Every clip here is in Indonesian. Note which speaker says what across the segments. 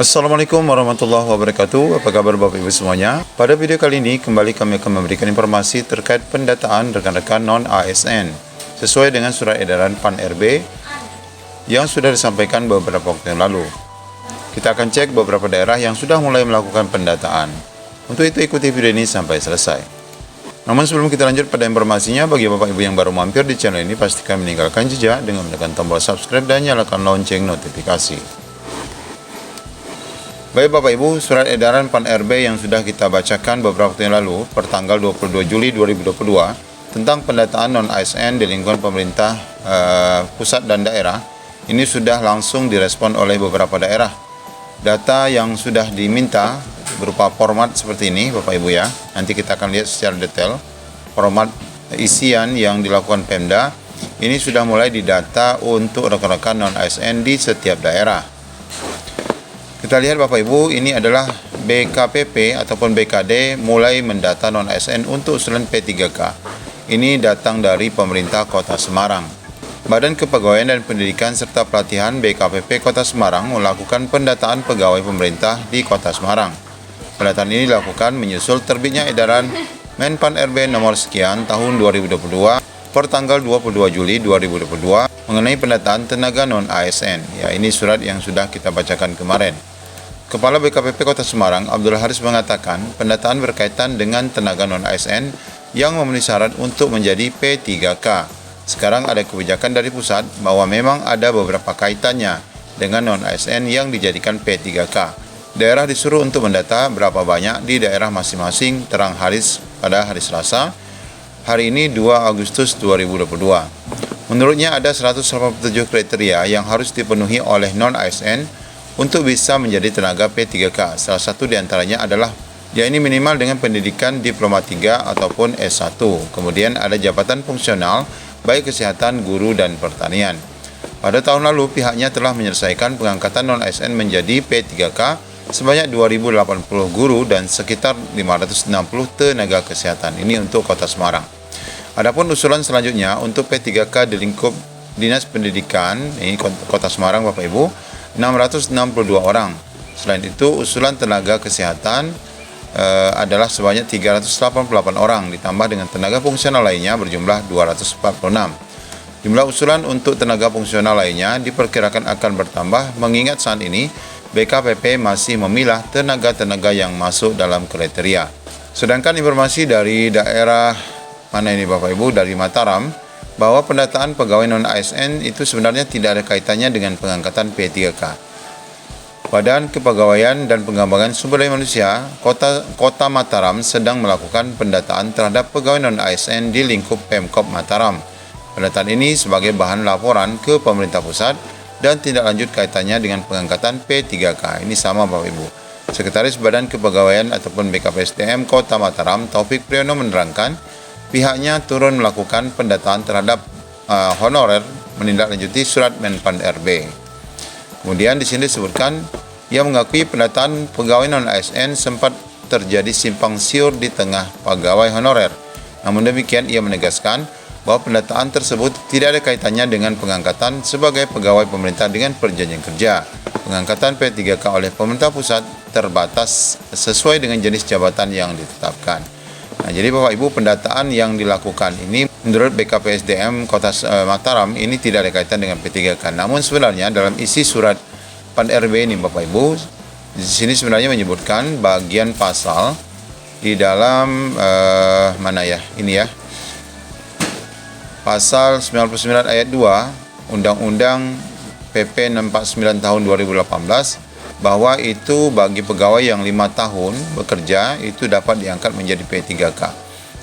Speaker 1: Assalamualaikum warahmatullahi wabarakatuh. Apa kabar Bapak Ibu semuanya? Pada video kali ini kembali kami akan memberikan informasi terkait pendataan rekan-rekan non-ASN sesuai dengan surat edaran PAN RB yang sudah disampaikan beberapa waktu yang lalu. Kita akan cek beberapa daerah yang sudah mulai melakukan pendataan. Untuk itu ikuti video ini sampai selesai. Namun sebelum kita lanjut pada informasinya, bagi Bapak Ibu yang baru mampir di channel ini, pastikan meninggalkan jejak dengan menekan tombol subscribe dan nyalakan lonceng notifikasi. Baik Bapak Ibu, surat edaran PAN RB yang sudah kita bacakan beberapa waktu yang lalu, pertanggal 22 Juli 2022, tentang pendataan non-ASN di lingkungan pemerintah pusat dan daerah, ini sudah langsung direspon oleh beberapa daerah. Data yang sudah diminta berupa format seperti ini Bapak Ibu ya, nanti kita akan lihat secara detail format isian yang dilakukan Pemda, ini sudah mulai didata untuk rekan-rekan non-ASN di setiap daerah. Kita lihat Bapak Ibu, ini adalah BKPP ataupun BKD mulai mendata non-ASN untuk usulan P3K. Ini datang dari pemerintah Kota Semarang. Badan Kepegawaian dan Pendidikan serta Pelatihan BKPP Kota Semarang melakukan pendataan pegawai pemerintah di Kota Semarang. Pendataan ini dilakukan menyusul terbitnya edaran Menpan RB nomor sekian tahun 2022 per tanggal 22 Juli 2022 mengenai pendataan tenaga non-ASN. Ya, ini surat yang sudah kita bacakan kemarin. Kepala BKPP Kota Semarang, Abdul Haris mengatakan, pendataan berkaitan dengan tenaga non-ASN yang memenuhi syarat untuk menjadi P3K. Sekarang ada kebijakan dari pusat bahwa memang ada beberapa kaitannya dengan non-ASN yang dijadikan P3K. Daerah disuruh untuk mendata berapa banyak di daerah masing-masing terang Haris pada hari Selasa, hari ini 2 Agustus 2022. Menurutnya ada 187 kriteria yang harus dipenuhi oleh non-ASN untuk bisa menjadi tenaga P3K. Salah satu diantaranya adalah yakni minimal dengan pendidikan Diploma 3 ataupun S1. Kemudian ada jabatan fungsional baik kesehatan, guru, dan pertanian. Pada tahun lalu pihaknya telah menyelesaikan pengangkatan non-ASN menjadi P3K sebanyak 2.080 guru dan sekitar 560 tenaga kesehatan. Ini untuk Kota Semarang. Adapun usulan selanjutnya untuk P3K di lingkup Dinas Pendidikan, ini Kota Semarang Bapak Ibu, 662 orang. Selain itu, usulan tenaga kesehatan adalah sebanyak 388 orang, ditambah dengan tenaga fungsional lainnya berjumlah 246. Jumlah usulan untuk tenaga fungsional lainnya diperkirakan akan bertambah, mengingat saat ini BKPP masih memilah tenaga-tenaga yang masuk dalam kriteria. Sedangkan informasi dari daerah mana ini Bapak Ibu, dari Mataram, bahwa pendataan pegawai non-ASN itu sebenarnya tidak ada kaitannya dengan pengangkatan P3K. Badan Kepegawaian dan Pengembangan Sumber Daya Manusia Kota Mataram sedang melakukan pendataan terhadap pegawai non-ASN di lingkup Pemkop Mataram. Pendataan ini sebagai bahan laporan ke pemerintah pusat dan tindak lanjut kaitannya dengan pengangkatan P3K. Ini sama Bapak Ibu. Sekretaris Badan Kepegawaian ataupun BKPSDM Kota Mataram, Taufik Priyono, menerangkan pihaknya turun melakukan pendataan terhadap honorer menindaklanjuti surat Menpan RB. Kemudian di sini disebutkan ia mengakui pendataan pegawai non-ASN sempat terjadi simpang siur di tengah pegawai honorer. Namun demikian ia menegaskan bahwa pendataan tersebut tidak ada kaitannya dengan pengangkatan sebagai pegawai pemerintah dengan perjanjian kerja. Pengangkatan P3K oleh pemerintah pusat terbatas sesuai dengan jenis jabatan yang ditetapkan. Nah, jadi Bapak Ibu, pendataan yang dilakukan ini menurut BKPSDM Kota Mataram ini tidak ada kaitan dengan P3K. Namun sebenarnya dalam isi surat PAN RB ini Bapak Ibu, di sini sebenarnya menyebutkan bagian pasal di dalam mana ya? Ini ya. Pasal 99 ayat 2 Undang-Undang PP 649 tahun 2018 bahwa itu bagi pegawai yang 5 tahun bekerja itu dapat diangkat menjadi P3K.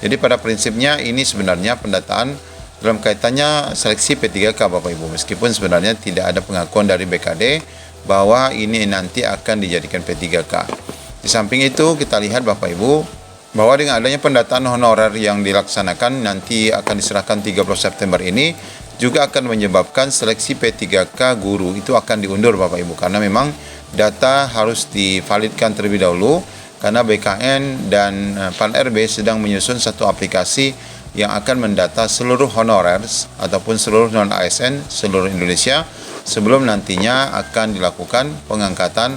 Speaker 1: Jadi pada prinsipnya ini sebenarnya pendataan dalam kaitannya seleksi P3K Bapak Ibu, meskipun sebenarnya tidak ada pengakuan dari BKD bahwa ini nanti akan dijadikan P3K. Di samping itu kita lihat Bapak Ibu bahwa dengan adanya pendataan honorer yang dilaksanakan nanti akan diserahkan 30 September ini juga akan menyebabkan seleksi P3K guru itu akan diundur Bapak Ibu, karena memang data harus divalidkan terlebih dahulu karena BKN dan PAN RB sedang menyusun satu aplikasi yang akan mendata seluruh honorer ataupun seluruh non-ASN seluruh Indonesia sebelum nantinya akan dilakukan pengangkatan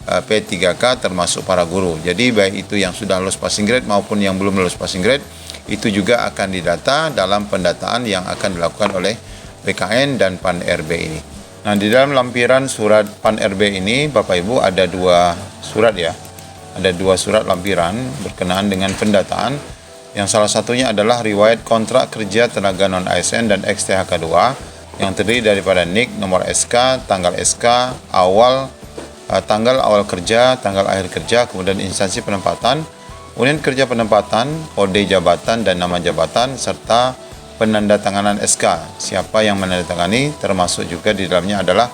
Speaker 1: P3K termasuk para guru. Jadi baik itu yang sudah lulus passing grade maupun yang belum lulus passing grade itu juga akan didata dalam pendataan yang akan dilakukan oleh BKN dan PAN RB ini. Nah, di dalam lampiran surat PAN RB ini Bapak Ibu ada 2 surat ya. Ada 2 surat lampiran berkenaan dengan pendataan. Yang salah satunya adalah riwayat kontrak kerja tenaga non-ASN dan XTHK 2 yang terdiri daripada NIK, nomor SK, tanggal SK, tanggal awal kerja, tanggal akhir kerja, kemudian instansi penempatan, unit kerja penempatan, kode jabatan dan nama jabatan, serta penandatanganan SK. Siapa yang menandatangani, termasuk juga di dalamnya adalah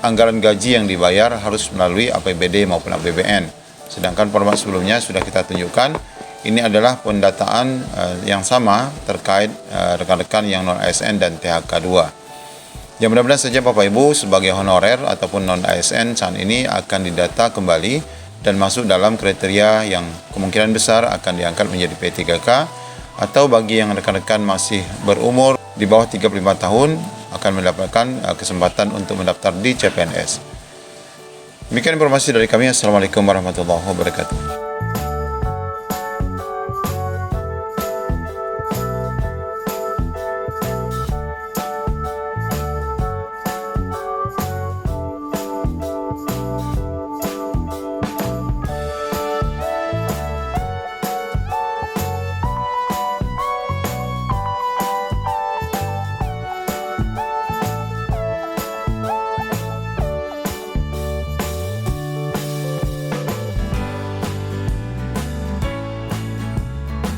Speaker 1: anggaran gaji yang dibayar harus melalui APBD maupun APBN. Sedangkan format sebelumnya sudah kita tunjukkan. Ini adalah pendataan yang sama terkait rekan-rekan yang non-ASN dan THK 2. Ya, mudah-mudahan saja Bapak Ibu sebagai honorer ataupun non-ASN saat ini akan didata kembali dan masuk dalam kriteria yang kemungkinan besar akan diangkat menjadi P3K, atau bagi yang rekan-rekan masih berumur di bawah 35 tahun akan mendapatkan kesempatan untuk mendaftar di CPNS. Demikian informasi dari kami. Assalamualaikum warahmatullahi wabarakatuh.